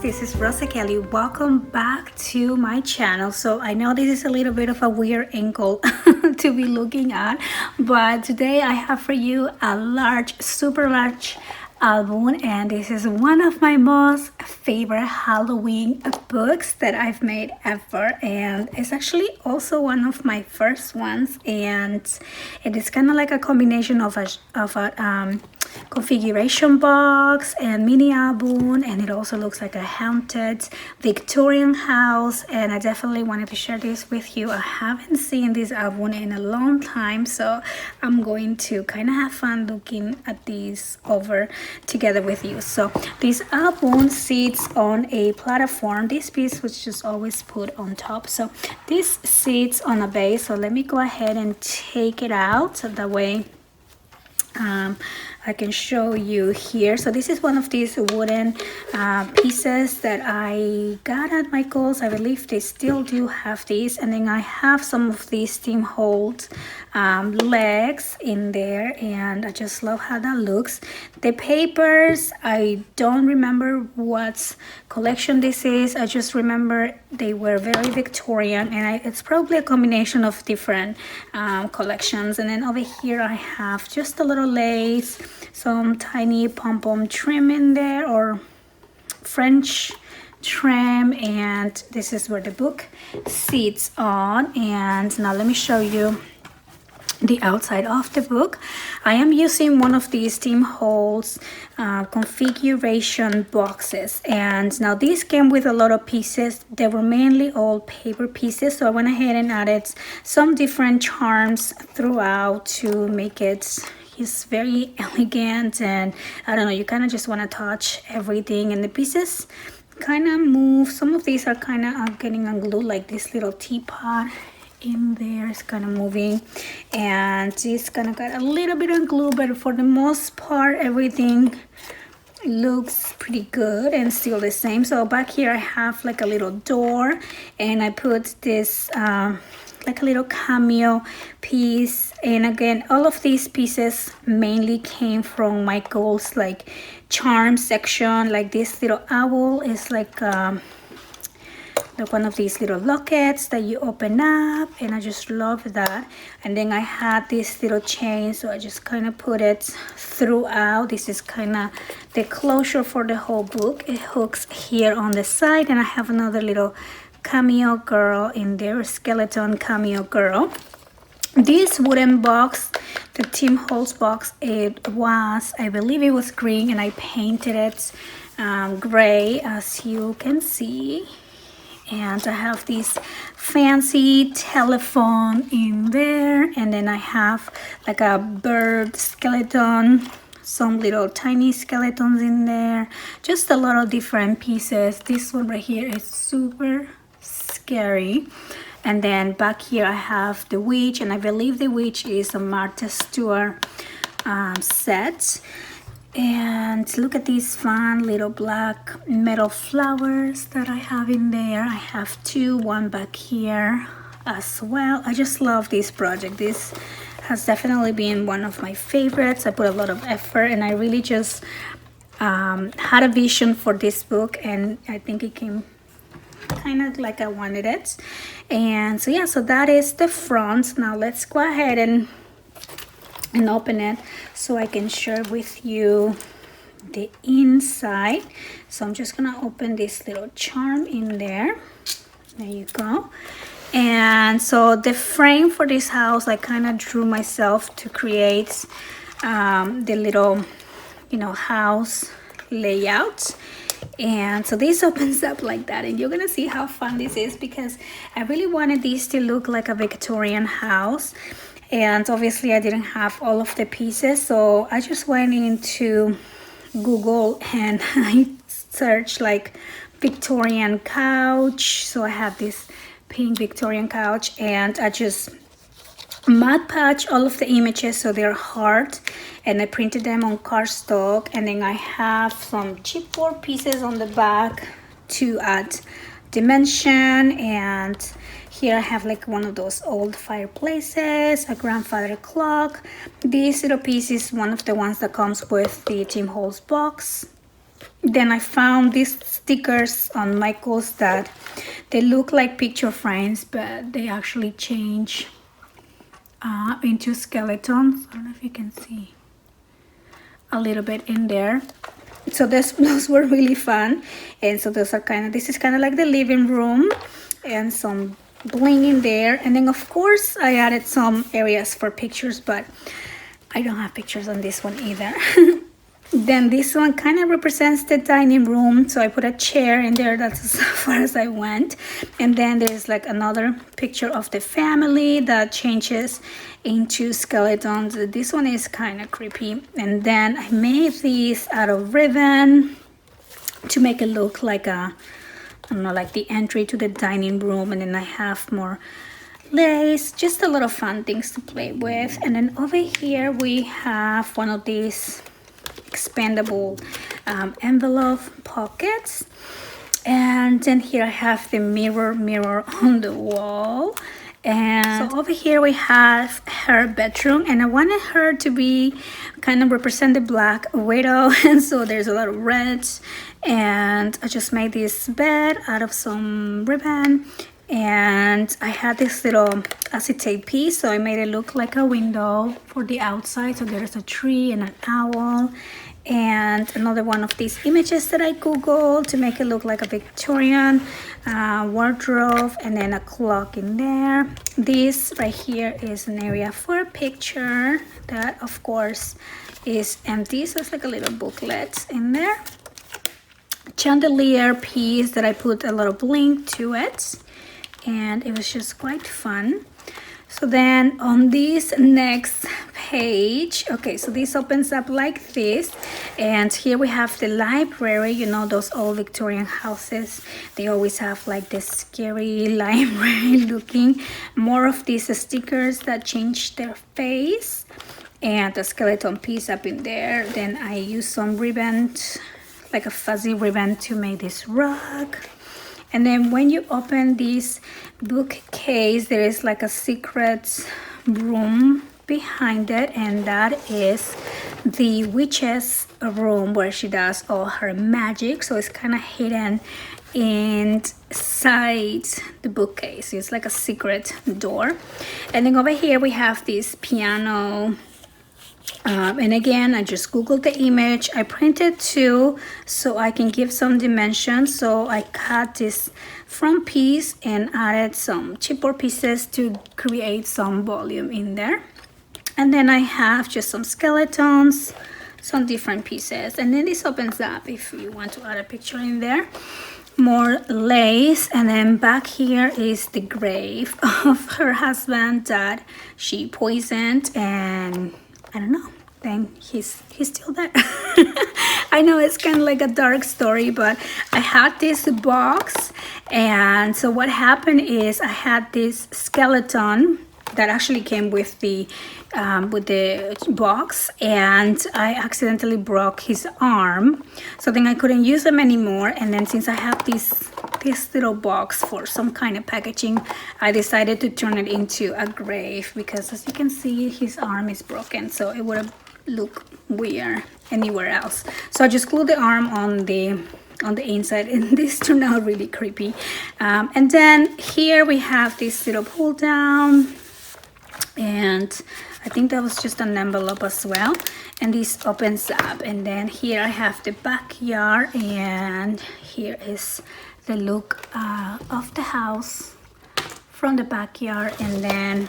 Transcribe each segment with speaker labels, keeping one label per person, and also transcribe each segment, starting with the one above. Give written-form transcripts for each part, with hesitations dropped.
Speaker 1: this is Rosa Kelly. Welcome back to my channel. So I know this is a little bit of a weird angle to be looking at, but today I have for you a super large album, and this is one of my most favorite Halloween books that I've made ever, and it's actually also one of my first ones, and it is kind of like a combination of a configuration box and mini album, and it also looks like a haunted Victorian house, and I definitely wanted to share this with you. I haven't seen this album in a long time, so I'm going to kind of have fun looking at these over together with you. So this album sits on a platform. This piece was just always put on top, so this sits on a base. So let me go ahead and take it out so that way I can show you here. So this is one of these wooden pieces that I got at Michael's. I believe they still do have these, and then I have some of these steam hold legs in there, and I just love how that looks. The papers, I don't remember what collection this is. I just remember they were very Victorian, and it's probably a combination of different collections. And then over here I have just a little lace, some tiny pom-pom trim in there, or French trim, and this is where the book sits on. And now let me show you the outside of the book. I am using one of these steam holes configuration boxes, and now these came with a lot of pieces. They were mainly all paper pieces, so I went ahead and added some different charms throughout to make it very elegant. And I don't know, you kind of just want to touch everything, and the pieces kind of move. Some of these are kind of getting unglued, like this little teapot in there is kind of moving, and it's kind of got a little bit of glue, but for the most part everything looks pretty good and still the same. So back here I have like a little door, and I put this like a little cameo piece. And again, all of these pieces mainly came from Michael's like charm section. Like this little owl is like one of these little lockets that you open up, and I just love that. And then I had this little chain, so I just kind of put it throughout. This is kind of the closure for the whole book. It hooks here on the side, and I have another little cameo girl in there, skeleton cameo girl. This wooden box, the Tim Holtz box, it was, I believe it was green, and I painted it gray, as you can see. And I have this fancy telephone in there, and then I have like a bird skeleton, some little tiny skeletons in there, just a lot of different pieces. This one right here is super scary. And then back here I have the witch, and I believe the witch is a Martha Stewart set. And look at these fun little black metal flowers that I have in there. I have two, one back here as well. I just love this project. This has definitely been one of my favorites. I put a lot of effort, and I really just had a vision for this book, and I think it came kind of like I wanted it. And so yeah, so that is the front. Now let's go ahead and open it so I can share with you the inside. So I'm just gonna open this little charm in there. There you go. And so the frame for this house, I kind of drew myself to create the little, house layout. And so this opens up like that, and you're gonna see how fun this is, because I really wanted this to look like a Victorian house. And obviously I didn't have all of the pieces, so I just went into Google and I searched like Victorian couch. So I have this pink Victorian couch, and I just Mod Podge all of the images so they're hard, and I printed them on cardstock. And then I have some chipboard pieces on the back to add dimension. And here I have like one of those old fireplaces, a grandfather clock. This little piece is one of the ones that comes with the Tim Holtz box. Then I found these stickers on Michael's that they look like picture frames, but they actually change into skeletons. I don't know if you can see a little bit in there. So those were really fun. And so those are this is kind of like the living room, and some bling in there. And then of course I added some areas for pictures, but I don't have pictures on this one either. Then this one kind of represents the dining room, so I put a chair in there. That's as far as I went. And then there's like another picture of the family that changes into skeletons. This one is kind of creepy. And then I made these out of ribbon to make it look like I don't know, like the entry to the dining room. And then I have more lace, just a lot of fun things to play with. And then over here we have one of these expandable envelope pockets. And then here I have the mirror on the wall. And so over here we have her bedroom, and I wanted her to be kind of represent the Black Widow. And so there's a lot of reds, and I just made this bed out of some ribbon. And I had this little acetate piece, so I made it look like a window for the outside. So there's a tree and an owl, and another one of these images that I googled to make it look like a Victorian wardrobe, and then a clock in there. This right here is an area for a picture that of course is empty, so it's like a little booklet in there. Chandelier piece that I put a lot of bling to it, and it was just quite fun. So then on this next page, okay, so this opens up like this, and here we have the library. You know, those old Victorian houses, they always have like this scary library looking. More of these stickers that change their face, and the skeleton piece up in there. Then I used some ribbon, like a fuzzy ribbon, to make this rug. And then when you open this bookcase, there is like a secret room behind it, and that is the witch's room where she does all her magic. So it's kind of hidden inside the bookcase. It's like a secret door. And then over here we have this piano. And again, I just googled the image. I printed two so I can give some dimensions. So I cut this front piece and added some chipboard pieces to create some volume in there. And then I have just some skeletons, some different pieces. And then this opens up if you want to add a picture in there. More lace, and then back here is the grave of her husband that she poisoned, and I don't know, then he's still there. I know it's kind of like a dark story, but I had this box, and so what happened is I had this skeleton that actually came with the box, and I accidentally broke his arm, so then I couldn't use them anymore. And then since I have this little box for some kind of packaging, I decided to turn it into a grave, because as you can see, his arm is broken, so it would have looked weird anywhere else. So I just glued the arm on the inside, and this turned out really creepy. And then here we have this little pull down, and I think that was just an envelope as well. And this opens up, and then here I have the backyard, and here is the look of the house from the backyard. And then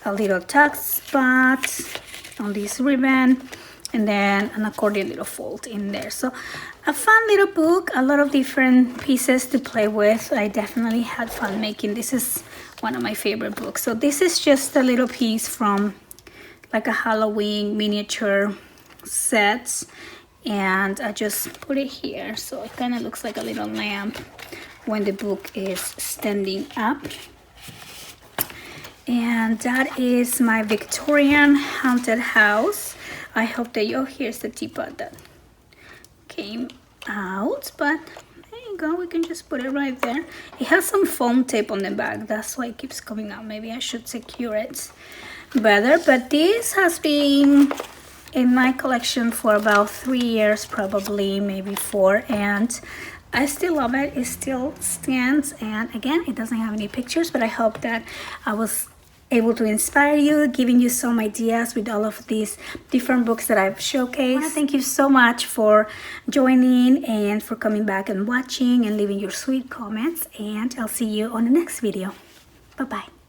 Speaker 1: a little tuck spot on this ribbon, and then an accordion little fold in there. So a fun little book, a lot of different pieces to play with. I definitely had fun making. This is one of my favorite books. So this is just a little piece from like a Halloween miniature set, and I just put it here so it kind of looks like a little lamp when the book is standing up. And that is my Victorian haunted house. I hope that here's the teapot that came out, but there you go, we can just put it right there. It has some foam tape on the back, that's why it keeps coming out. Maybe I should secure it better. But this has been in my collection for about 3 years, probably, maybe 4, and I still love it. It still stands, and again, it doesn't have any pictures, but I hope that I was able to inspire you, giving you some ideas with all of these different books that I've showcased. I want to thank you so much for joining and for coming back and watching and leaving your sweet comments, and I'll see you on the next video. Bye-bye.